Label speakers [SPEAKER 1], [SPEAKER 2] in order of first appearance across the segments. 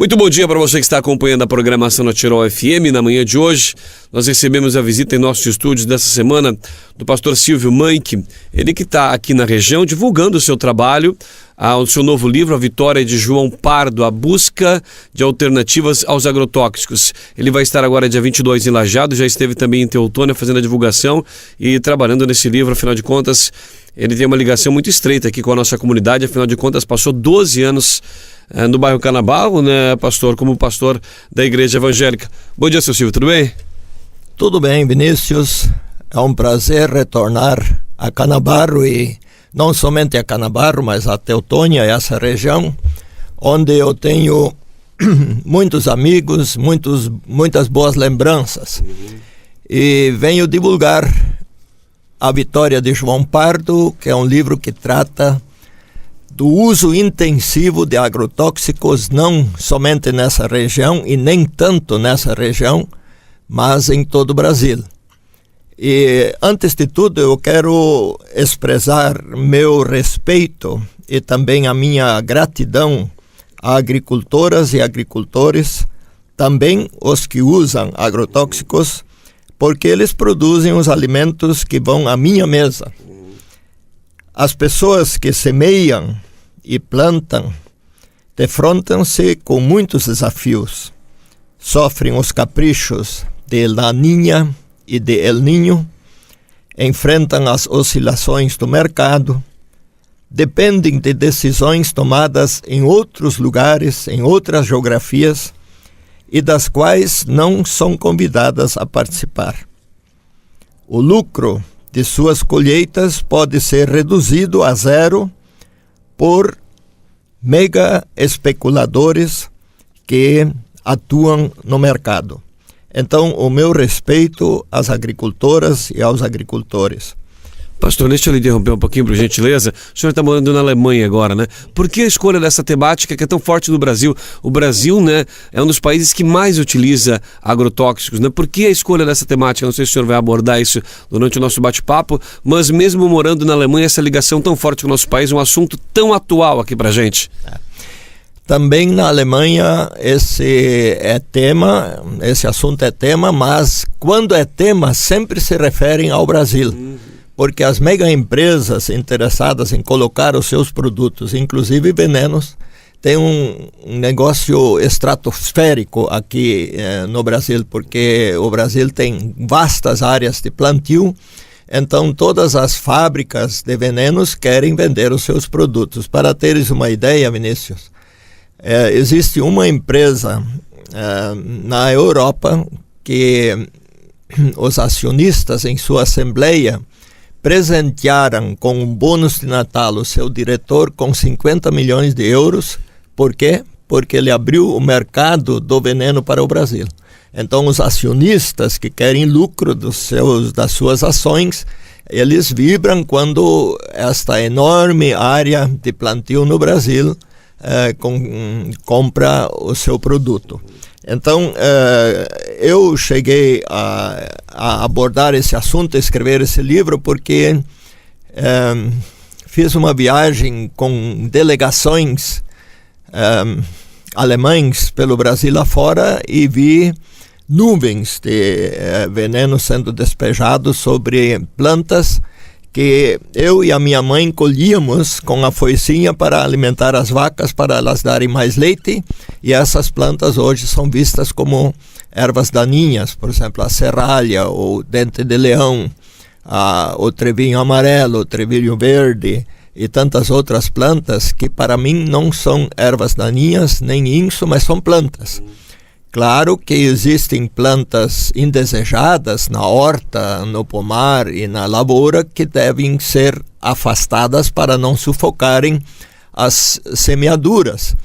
[SPEAKER 1] Muito bom dia para você que está acompanhando a programação na Tirol FM. Na manhã de hoje, nós recebemos a visita em nossos estúdios dessa semana do pastor Silvio Manck, ele que está aqui na região divulgando o seu trabalho, o seu novo livro, A Vitória de João Pardo, A Busca de Alternativas aos Agrotóxicos. Ele vai estar agora dia 22 em Lajeado, já esteve também em Teutônia fazendo a divulgação e trabalhando nesse livro. Afinal de contas, ele tem uma ligação muito estreita aqui com a nossa comunidade, afinal de contas passou 12 anos no bairro Canabarro, né, pastor, como pastor da Igreja Evangélica. Bom dia, seu Silvio, tudo bem?
[SPEAKER 2] Tudo bem, Vinícius. É um prazer retornar a Canabarro e não somente a Canabarro, mas a Teutônia, essa região, onde eu tenho muitos amigos, muitas boas lembranças. E venho divulgar A Vitória de João Pardo, que é um livro que trata do uso intensivo de agrotóxicos, não somente nessa região e nem tanto nessa região, mas em todo o Brasil. E antes de tudo eu quero expressar meu respeito e também a minha gratidão a agricultoras e agricultores, também os que usam agrotóxicos, porque eles produzem os alimentos que vão à minha mesa. As pessoas que semeiam e plantam defrontam-se com muitos desafios. Sofrem os caprichos de Laninha e de El Niño, enfrentam as oscilações do mercado, dependem de decisões tomadas em outros lugares, em outras geografias, e das quais não são convidadas a participar. O lucro de suas colheitas pode ser reduzido a zero por mega especuladores que atuam no mercado. Então, o meu respeito às agricultoras e aos agricultores.
[SPEAKER 1] Pastor, deixa eu lhe interromper um pouquinho, por gentileza. O senhor está morando na Alemanha agora, né? Por que a escolha dessa temática que é tão forte no Brasil? O Brasil, né, é um dos países que mais utiliza agrotóxicos, né? Por que a escolha dessa temática? Não sei se o senhor vai abordar isso durante o nosso bate-papo, mas mesmo morando na Alemanha, essa ligação tão forte com o nosso país, um assunto tão atual aqui pra gente.
[SPEAKER 2] Também na Alemanha esse assunto é tema, mas quando é tema sempre se referem ao Brasil. Porque as mega empresas interessadas em colocar os seus produtos, inclusive venenos, têm um negócio estratosférico aqui no Brasil, porque o Brasil tem vastas áreas de plantio, então todas as fábricas de venenos querem vender os seus produtos. Para teres uma ideia, Vinícius, existe uma empresa na Europa que os acionistas em sua assembleia presentearam com um bônus de Natal o seu diretor com 50 milhões de euros. Por quê? Porque ele abriu o mercado do veneno para o Brasil. Então, os acionistas que querem lucro das suas ações, eles vibram quando esta enorme área de plantio no Brasil compra o seu produto. Então, eu cheguei a abordar esse assunto, a escrever esse livro, porque fiz uma viagem com delegações alemães pelo Brasil afora e vi nuvens de veneno sendo despejados sobre plantas que eu e a minha mãe colhíamos com a foicinha para alimentar as vacas, para elas darem mais leite, e essas plantas hoje são vistas como ervas daninhas, por exemplo, a serralha, o dente de leão, o trevinho amarelo, o trevinho verde, e tantas outras plantas que para mim não são ervas daninhas, nem isso, mas são plantas. Claro que existem plantas indesejadas na horta, no pomar e na lavoura que devem ser afastadas para não sufocarem as semeaduras.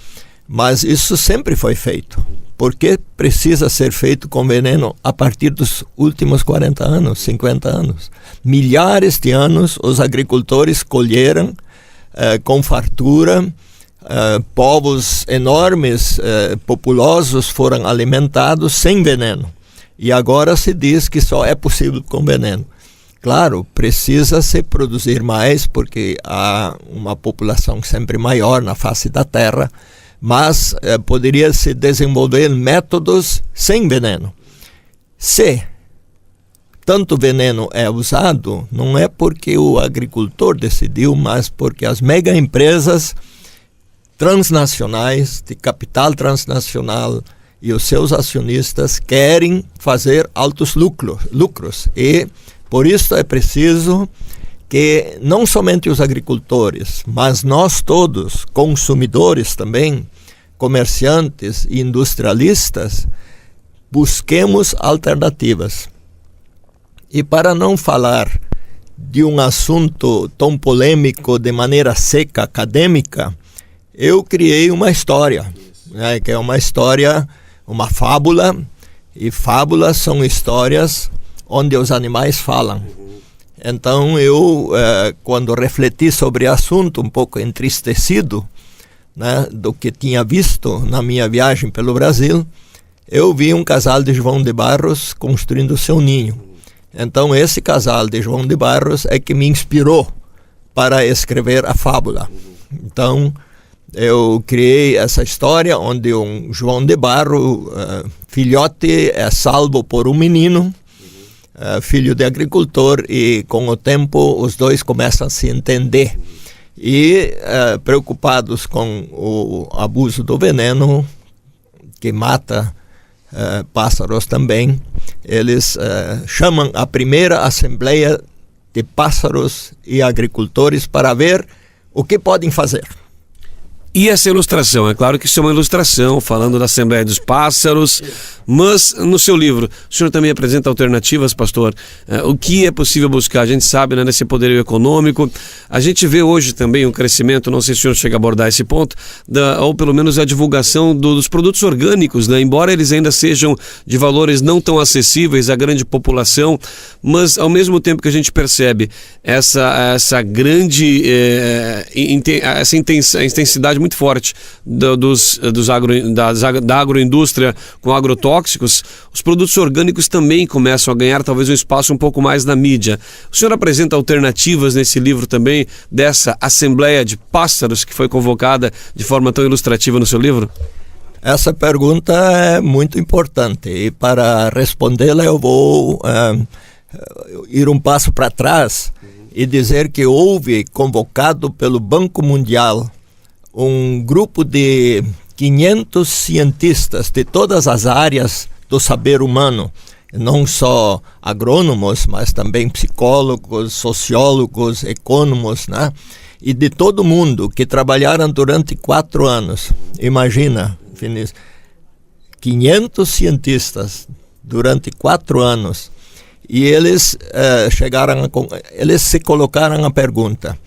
[SPEAKER 2] Mas isso sempre foi feito. Por que precisa ser feito com veneno a partir dos últimos 40 anos, 50 anos? Milhares de anos os agricultores colheram com fartura. Povos enormes, populosos foram alimentados sem veneno. E agora se diz que só é possível com veneno. Claro, precisa se produzir mais porque há uma população sempre maior na face da terra, mas poderia se desenvolver métodos sem veneno. Se tanto veneno é usado, não é porque o agricultor decidiu, mas porque as mega empresas transnacionais, de capital transnacional, e os seus acionistas querem fazer altos lucros. E por isso é preciso que não somente os agricultores, mas nós todos, consumidores também, comerciantes e industrialistas, busquemos alternativas. E para não falar de um assunto tão polêmico de maneira seca, acadêmica, eu criei uma história, né, que é uma história, uma fábula, e fábulas são histórias onde os animais falam. Então eu, quando refleti sobre o assunto, um pouco entristecido, né, do que tinha visto na minha viagem pelo Brasil, eu vi um casal de João de Barros construindo seu ninho. Então esse casal de João de Barros é que me inspirou para escrever a fábula. Então eu criei essa história onde um João de Barro, filhote, é salvo por um menino, filho de agricultor, e com o tempo os dois começam a se entender. E preocupados com o abuso do veneno, que mata pássaros também, eles chamam a primeira assembleia de pássaros e agricultores para ver o que podem fazer.
[SPEAKER 1] E essa ilustração, é claro que isso é uma ilustração, falando da Assembleia dos Pássaros, mas no seu livro, o senhor também apresenta alternativas, pastor? O que é possível buscar? A gente sabe, né, nesse poderio econômico, a gente vê hoje também um crescimento, não sei se o senhor chega a abordar esse ponto, ou pelo menos a divulgação dos produtos orgânicos, né? Embora eles ainda sejam de valores não tão acessíveis à grande população, mas ao mesmo tempo que a gente percebe essa grande essa intensidade muito forte da agroindústria com agrotóxicos, os produtos orgânicos também começam a ganhar talvez um espaço um pouco mais na mídia. O senhor apresenta alternativas nesse livro também dessa Assembleia de Pássaros que foi convocada de forma tão ilustrativa no seu livro?
[SPEAKER 2] Essa pergunta é muito importante e para respondê-la eu vou ir um passo para trás e dizer que houve convocado pelo Banco Mundial um grupo de 500 cientistas de todas as áreas do saber humano, não só agrônomos, mas também psicólogos, sociólogos, econômicos, né? E de todo mundo que trabalharam durante 4 anos. Imagina, Vinícius, 500 cientistas durante 4 anos. E eles eles se colocaram a pergunta: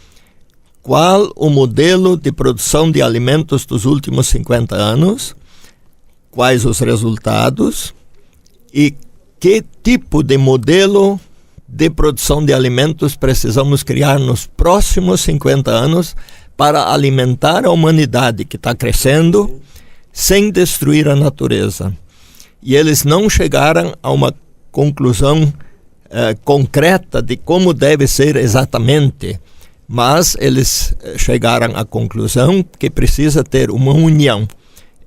[SPEAKER 2] qual o modelo de produção de alimentos dos últimos 50 anos? Quais os resultados? E que tipo de modelo de produção de alimentos precisamos criar nos próximos 50 anos para alimentar a humanidade que está crescendo sem destruir a natureza? E eles não chegaram a uma conclusão concreta de como deve ser exatamente, mas eles chegaram à conclusão que precisa ter uma união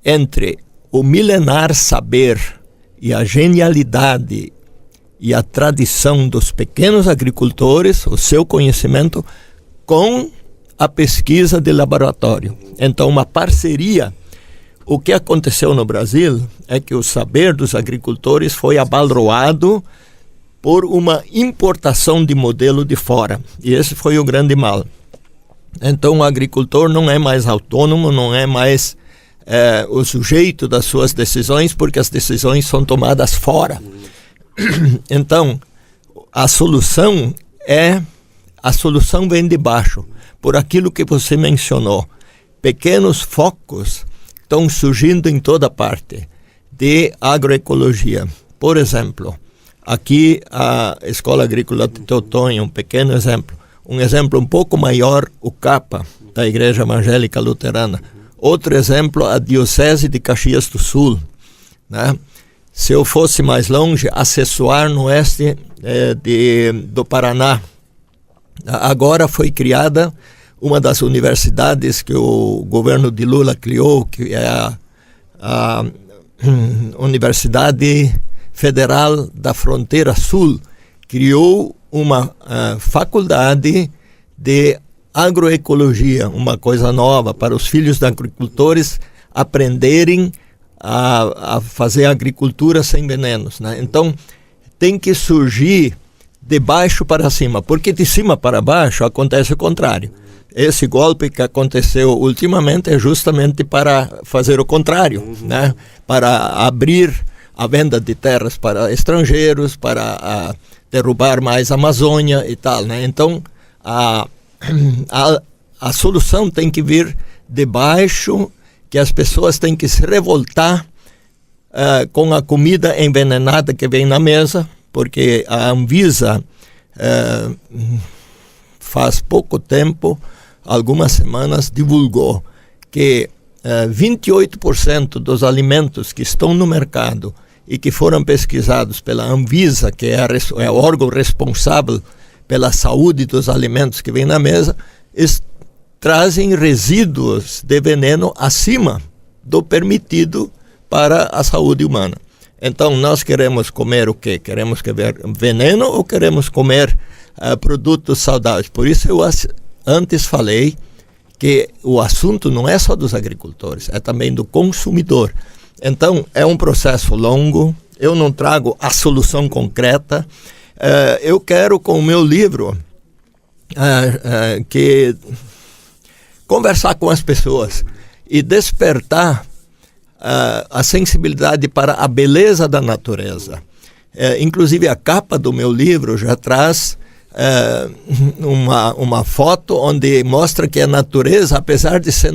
[SPEAKER 2] entre o milenar saber e a genialidade e a tradição dos pequenos agricultores, o seu conhecimento, com a pesquisa de laboratório. Então, uma parceria. O que aconteceu no Brasil é que o saber dos agricultores foi abalroado por uma importação de modelo de fora. E esse foi o grande mal. Então o agricultor não é mais autônomo, não é mais o sujeito das suas decisões, porque as decisões são tomadas fora. Então a solução vem de baixo, por aquilo que você mencionou. Pequenos focos estão surgindo em toda parte de agroecologia. Por exemplo, aqui a Escola Agrícola de Teutônia, um pequeno exemplo. Um exemplo um pouco maior, o CAPA, da Igreja Evangélica Luterana. Outro exemplo, a Diocese de Caxias do Sul, né? Se eu fosse mais longe, Acessuar, no oeste do Paraná. Agora foi criada uma das universidades que o governo de Lula criou, que é a Universidade Federal da Fronteira Sul, criou uma faculdade de agroecologia, uma coisa nova para os filhos de agricultores aprenderem a fazer agricultura sem venenos, né? Então, tem que surgir de baixo para cima, porque de cima para baixo acontece o contrário. Esse golpe que aconteceu ultimamente é justamente para fazer o contrário, né? Para abrir a venda de terras para estrangeiros, para derrubar mais a Amazônia e tal, né? Então, a solução tem que vir de baixo, que as pessoas têm que se revoltar com a comida envenenada que vem na mesa, porque a Anvisa faz pouco tempo, algumas semanas, divulgou que 28% dos alimentos que estão no mercado e que foram pesquisados pela Anvisa, que é o órgão responsável pela saúde dos alimentos que vem na mesa, trazem resíduos de veneno acima do permitido para a saúde humana. Então, nós queremos comer o quê? Queremos comer veneno ou queremos comer produtos saudáveis? Por isso eu antes falei que o assunto não é só dos agricultores, é também do consumidor. Então, é um processo longo, eu não trago a solução concreta. Eu quero, com o meu livro, conversar com as pessoas e despertar a sensibilidade para a beleza da natureza. Inclusive, a capa do meu livro já traz uma foto onde mostra que a natureza, apesar de ser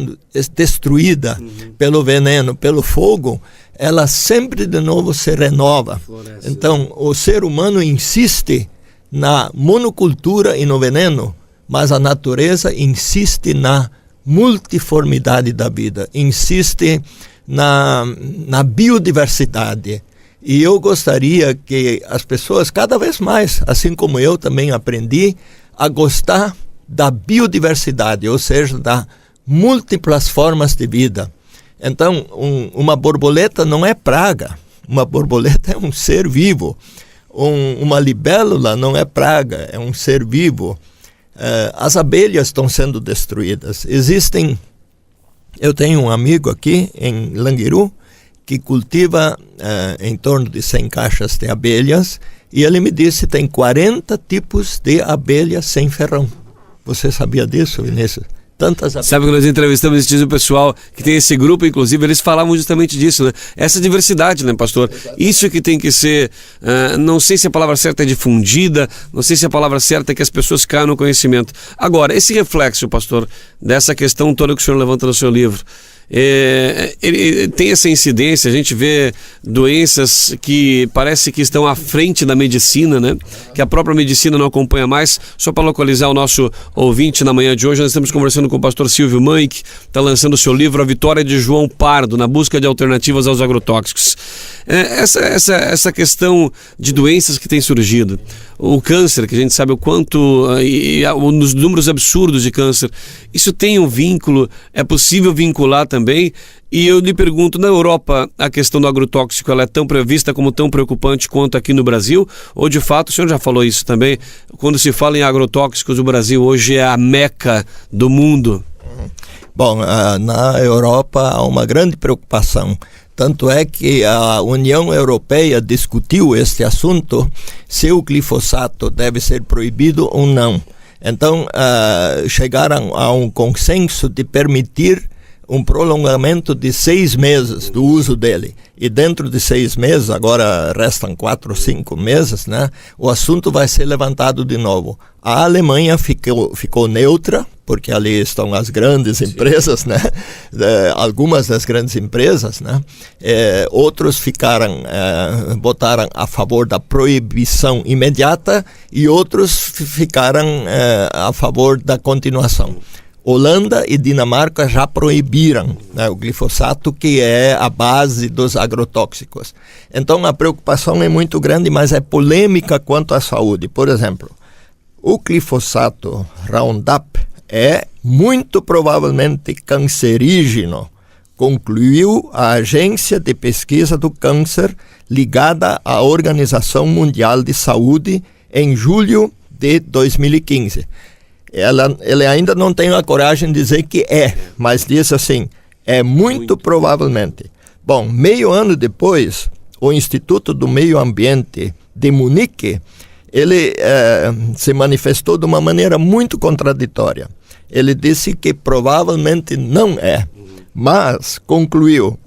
[SPEAKER 2] destruída pelo veneno, pelo fogo, ela sempre de novo se renova. Floresce. Então, o ser humano insiste na monocultura e no veneno, mas a natureza insiste na multiformidade da vida, insiste na biodiversidade. E eu gostaria que as pessoas, cada vez mais, assim como eu também aprendi, a gostar da biodiversidade, ou seja, das múltiplas formas de vida. Então, uma borboleta não é praga, uma borboleta é um ser vivo. Uma libélula não é praga, é um ser vivo. As abelhas estão sendo destruídas. Eu tenho um amigo aqui em Languiru que cultiva em torno de 100 caixas de abelhas e ele me disse que tem 40 tipos de abelhas sem ferrão. Você sabia disso, Vinícius? Tantas abelhas.
[SPEAKER 1] Sabe que nós entrevistamos esse pessoal que tem esse grupo, inclusive, eles falavam justamente disso, né? Essa diversidade, né, pastor? Exatamente. Isso que tem que ser, não sei se a palavra certa é difundida, não sei se a palavra certa é que as pessoas caiam no conhecimento. Agora, esse reflexo, pastor, dessa questão toda que o senhor levanta no seu livro, ele tem essa incidência, a gente vê doenças que parece que estão à frente da medicina, né? Que a própria medicina não acompanha mais. Só para localizar o nosso ouvinte na manhã de hoje, nós estamos conversando com o pastor Silvio Manck, está lançando o seu livro A Vitória de João Pardo, na busca de alternativas aos agrotóxicos. Essa questão de doenças que tem surgido, o câncer, que a gente sabe o quanto, os números absurdos de câncer, isso tem um vínculo, é possível vincular também? E eu lhe pergunto, na Europa a questão do agrotóxico ela é tão prevista como tão preocupante quanto aqui no Brasil? Ou de fato, o senhor já falou isso também, quando se fala em agrotóxicos, o Brasil hoje é a meca do mundo?
[SPEAKER 2] Bom, na Europa há uma grande preocupação. Tanto é que a União Europeia discutiu este assunto, se o glifosato deve ser proibido ou não. Então, chegaram a um consenso de permitir um prolongamento de 6 meses do uso dele. E dentro de 6 meses, agora restam 4 ou 5 meses, né? O assunto vai ser levantado de novo. A Alemanha ficou neutra, porque ali estão as grandes empresas, né? Algumas das grandes empresas, né? Outros votaram a favor da proibição imediata e outros ficaram a favor da continuação. Holanda e Dinamarca já proibiram, né, o glifosato, que é a base dos agrotóxicos. Então a preocupação é muito grande, mas é polêmica quanto à saúde. Por exemplo, o glifosato Roundup é muito provavelmente cancerígeno, concluiu a Agência de Pesquisa do Câncer ligada à Organização Mundial de Saúde em julho de 2015. Ele ainda não tem a coragem de dizer que é, mas diz assim, é muito provavelmente. Bom, meio ano depois, o Instituto do Meio Ambiente de Munique, ele se manifestou de uma maneira muito contraditória. Ele disse que provavelmente não é, mas concluiu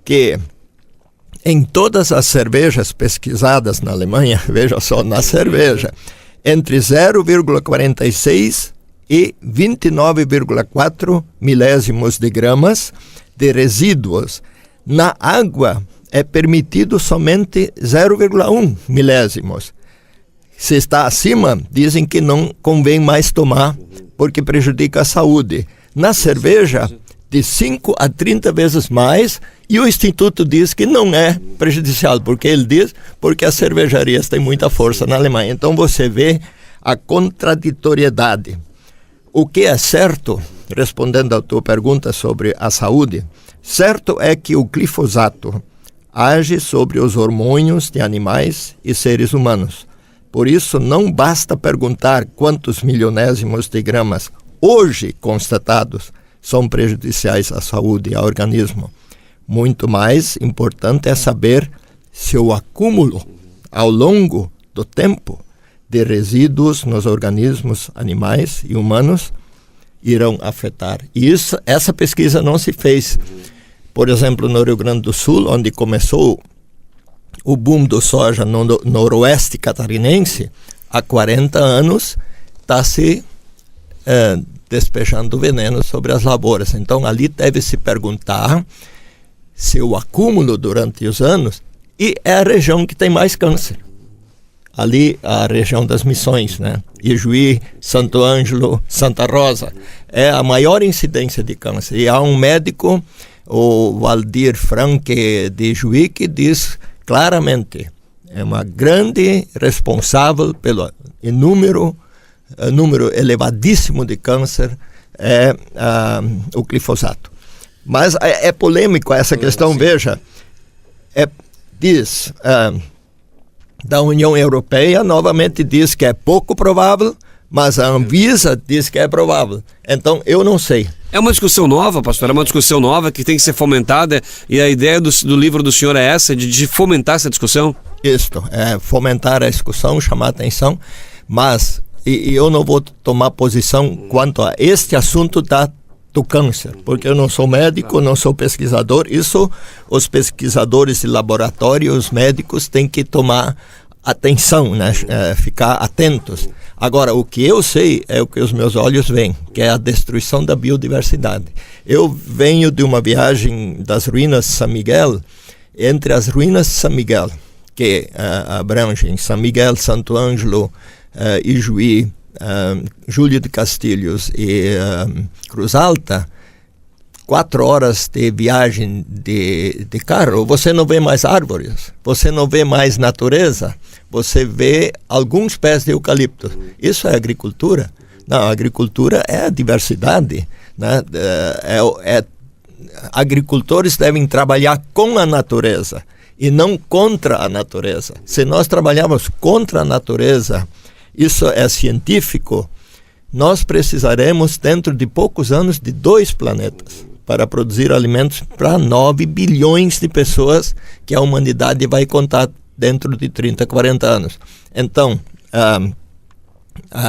[SPEAKER 2] que em todas as cervejas pesquisadas na Alemanha, veja só, na cerveja, entre 0,46 e 29,4 milésimos de gramas de resíduos. Na água é permitido somente 0,1 milésimos. Se está acima, dizem que não convém mais tomar, porque prejudica a saúde. Na cerveja, de 5 a 30 vezes mais, e o Instituto diz que não é prejudicial, porque ele diz, porque as cervejarias têm muita força na Alemanha. Então você vê a contraditoriedade. O que é certo, respondendo à tua pergunta sobre a saúde, certo é que o glifosato age sobre os hormônios de animais e seres humanos. Por isso, não basta perguntar quantos milionésimos de gramas hoje constatados são prejudiciais à saúde e ao organismo. Muito mais importante é saber se o acúmulo ao longo do tempo de resíduos nos organismos animais e humanos irão afetar. E essa pesquisa não se fez, por exemplo, no Rio Grande do Sul, onde começou o boom do soja no noroeste catarinense. Há 40 anos está se despejando veneno sobre as lavouras. Então ali deve se perguntar se o acúmulo durante os anos, e é a região que tem mais câncer. Ali a região das Missões, né? Ijuí, Santo Ângelo, Santa Rosa, é a maior incidência de câncer. E há um médico, o Valdir Franque de Ijuí, que diz claramente, é uma grande responsável pelo número elevadíssimo de câncer, o glifosato. Mas é polêmico essa questão, sim. Veja, diz... da União Europeia novamente diz que é pouco provável, mas a Anvisa diz que é provável. Então, eu não sei.
[SPEAKER 1] É uma discussão nova, pastor, é uma discussão nova que tem que ser fomentada, e a ideia do livro do senhor é essa, de fomentar essa discussão?
[SPEAKER 2] Isto, fomentar a discussão, chamar a atenção, mas eu não vou tomar posição quanto a este assunto do câncer, porque eu não sou médico, não sou pesquisador. Isso os pesquisadores de laboratório, os médicos têm que tomar atenção, né? Ficar atentos. Agora, o que eu sei é o que os meus olhos veem, que é a destruição da biodiversidade. Eu venho de uma viagem das ruínas de São Miguel. Entre as ruínas de São Miguel, que abrangem São Miguel, Santo Ângelo, Ijuí, Júlio de Castilhos e Cruz Alta, 4 horas de viagem de carro, você não vê mais árvores, você não vê mais natureza, você vê alguns pés de eucalipto. Isso é agricultura? Não, a agricultura é a diversidade, né? Agricultores devem trabalhar com a natureza e não contra a natureza. Se nós trabalharmos contra a natureza, isso é científico, nós precisaremos, dentro de poucos anos, de 2 planetas para produzir alimentos para 9 bilhões de pessoas que a humanidade vai contar dentro de 30, 40 anos. Então,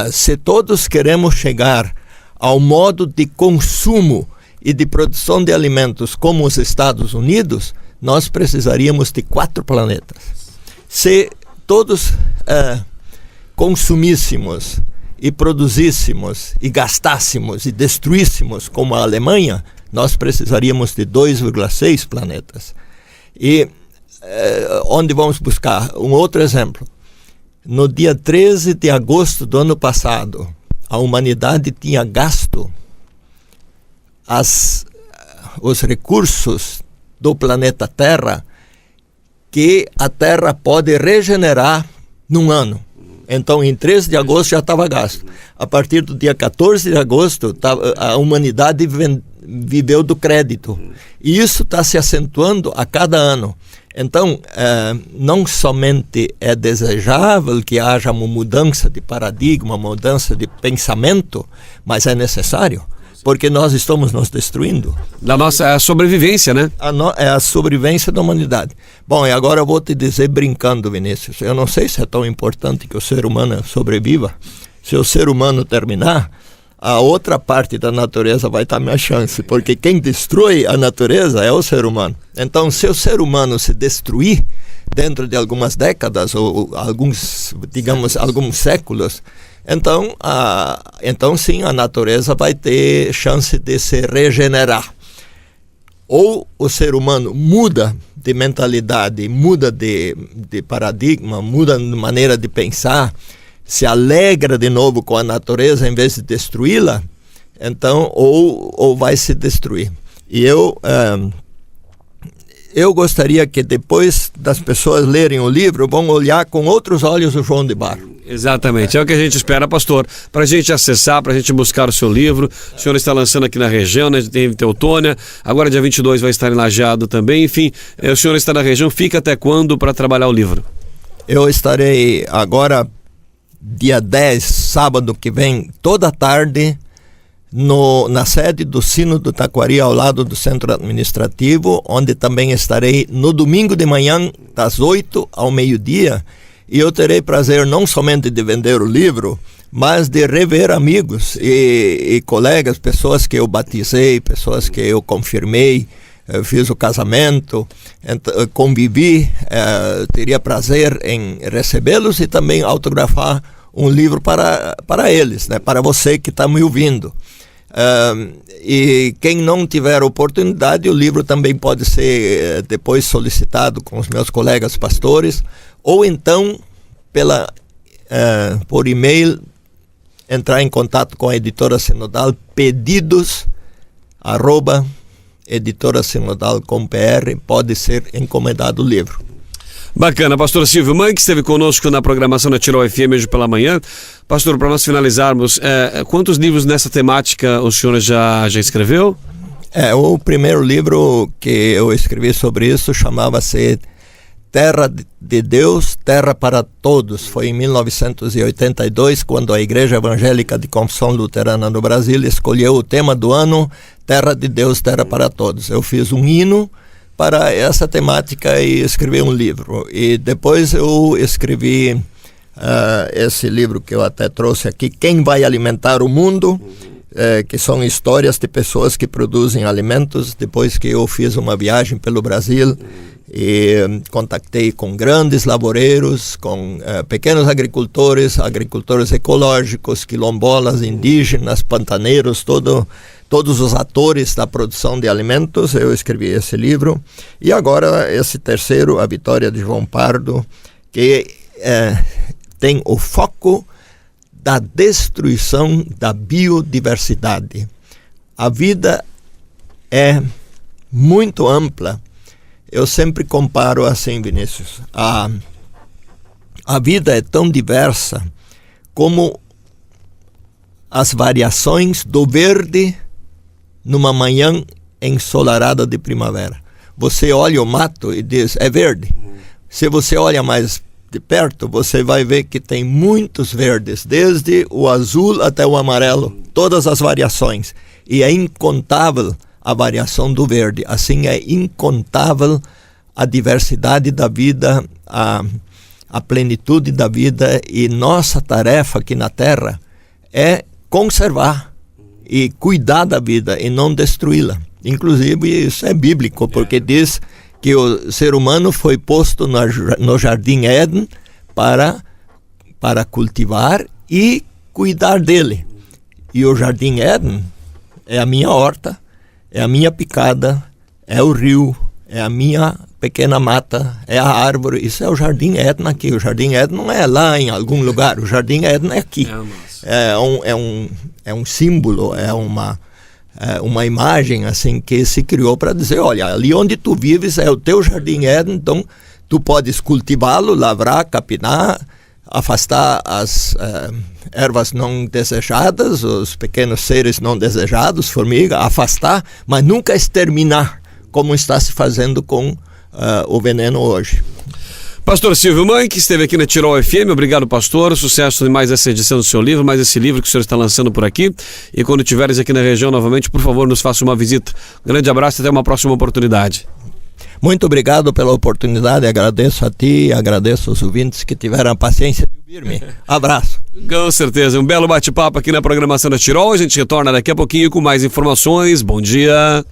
[SPEAKER 2] se todos queremos chegar ao modo de consumo e de produção de alimentos como os Estados Unidos, nós precisaríamos de 4 planetas. Se todos... consumíssemos e produzíssemos e gastássemos e destruíssemos como a Alemanha, nós precisaríamos de 2,6 planetas. E onde vamos buscar? Um outro exemplo. No dia 13 de agosto do ano passado, a humanidade tinha gasto os recursos do planeta Terra que a Terra pode regenerar num ano. Então, em 13 de agosto já estava gasto. A partir do dia 14 de agosto, a humanidade viveu do crédito. E isso está se acentuando a cada ano. Então, não somente é desejável que haja uma mudança de paradigma, uma mudança de pensamento, mas é necessário, porque nós estamos nos destruindo.
[SPEAKER 1] Da nossa sobrevivência, né?
[SPEAKER 2] É a sobrevivência da humanidade. Bom, e agora eu vou te dizer brincando, Vinícius, eu não sei se é tão importante que o ser humano sobreviva. Se o ser humano terminar, a outra parte da natureza vai estar minha chance, porque quem destrói a natureza é o ser humano. Então, se o ser humano se destruir dentro de algumas décadas ou alguns séculos, então sim, a natureza vai ter chance de se regenerar. Ou o ser humano muda de mentalidade, muda de paradigma, muda de maneira de pensar, se alegra de novo com a natureza em vez de destruí-la, então, ou vai se destruir. E eu gostaria que depois das pessoas lerem o livro, vão olhar com outros olhos o João de Barro.
[SPEAKER 1] Exatamente, é o que a gente espera, pastor, para a gente acessar, para a gente buscar o seu livro. O senhor está lançando aqui na região, né? Tem Teutônia, agora dia 22 vai estar em Lajeado também, enfim, o senhor está na região, fica até quando para trabalhar o livro?
[SPEAKER 2] Eu estarei agora, dia 10, sábado que vem, toda tarde, na sede do Sino do Taquari, ao lado do Centro Administrativo, onde também estarei no domingo de manhã, das 8 ao meio-dia, e eu terei prazer não somente de vender o livro, mas de rever amigos e colegas, pessoas que eu batizei, pessoas que eu confirmei, eu fiz o casamento, convivi, teria prazer em recebê-los e também autografar um livro para eles, né, para você que está me ouvindo. E quem não tiver oportunidade, o livro também pode ser depois solicitado com os meus colegas pastores, ou então por e-mail entrar em contato com a editora Sinodal, pedidos@editorasinodal.com.br, pode ser encomendado o livro.
[SPEAKER 1] Bacana, pastor Silvio Mank, que esteve conosco na programação da Tirol FM hoje pela manhã. Pastor, para nós finalizarmos, quantos livros nessa temática o senhor já escreveu?
[SPEAKER 2] O primeiro livro que eu escrevi sobre isso chamava-se Terra de Deus, Terra para Todos. Foi em 1982, quando a Igreja Evangélica de Confissão Luterana no Brasil escolheu o tema do ano, Terra de Deus, Terra para Todos. Eu fiz um hino para essa temática e escrevi um livro. E depois eu escrevi esse livro que eu até trouxe aqui, Quem Vai Alimentar o Mundo, que são histórias de pessoas que produzem alimentos. Depois que eu fiz uma viagem pelo Brasil e contactei com grandes lavoureiros, com pequenos agricultores ecológicos, quilombolas, indígenas, pantaneiros, todos os atores da produção de alimentos, eu escrevi esse livro. E agora esse terceiro, A Vitória de João Pardo, que tem o foco da destruição da biodiversidade. A vida é muito ampla. Eu sempre comparo assim, Vinícius. A vida é tão diversa como as variações do verde numa manhã ensolarada de primavera. Você olha o mato e diz, é verde. Se você olha mais de perto, você vai ver que tem muitos verdes, desde o azul até o amarelo, todas as variações. E é incontável a variação do verde. Assim é incontável a diversidade da vida, a plenitude da vida. E nossa tarefa aqui na Terra é conservar e cuidar da vida e não destruí-la. Inclusive isso é bíblico, porque diz que o ser humano foi posto no Jardim Éden para cultivar e cuidar dele. E o Jardim Éden é a minha horta, é a minha picada, é o rio, é a minha pequena mata, é a árvore. Isso é o Jardim Éden aqui. O Jardim Éden não é lá em algum lugar, o Jardim Éden é aqui. É um símbolo, é uma imagem assim que se criou para dizer, olha, ali onde tu vives é o teu Jardim Éden, então tu podes cultivá-lo, lavrar, capinar, afastar as ervas não desejadas, os pequenos seres não desejados, formiga, afastar, mas nunca exterminar, como está se fazendo com o veneno hoje.
[SPEAKER 1] Pastor Silvio Mãe, que esteve aqui na Tirol FM, obrigado, pastor, sucesso em mais essa edição do seu livro, mais esse livro que o senhor está lançando por aqui, e quando estiveres aqui na região novamente, por favor, nos faça uma visita. Grande abraço e até uma próxima oportunidade.
[SPEAKER 2] Muito obrigado pela oportunidade, agradeço a ti, agradeço aos ouvintes que tiveram a paciência de ouvir-me. Abraço.
[SPEAKER 1] Com certeza, um belo bate-papo aqui na programação da Tirol, a gente retorna daqui a pouquinho com mais informações. Bom dia.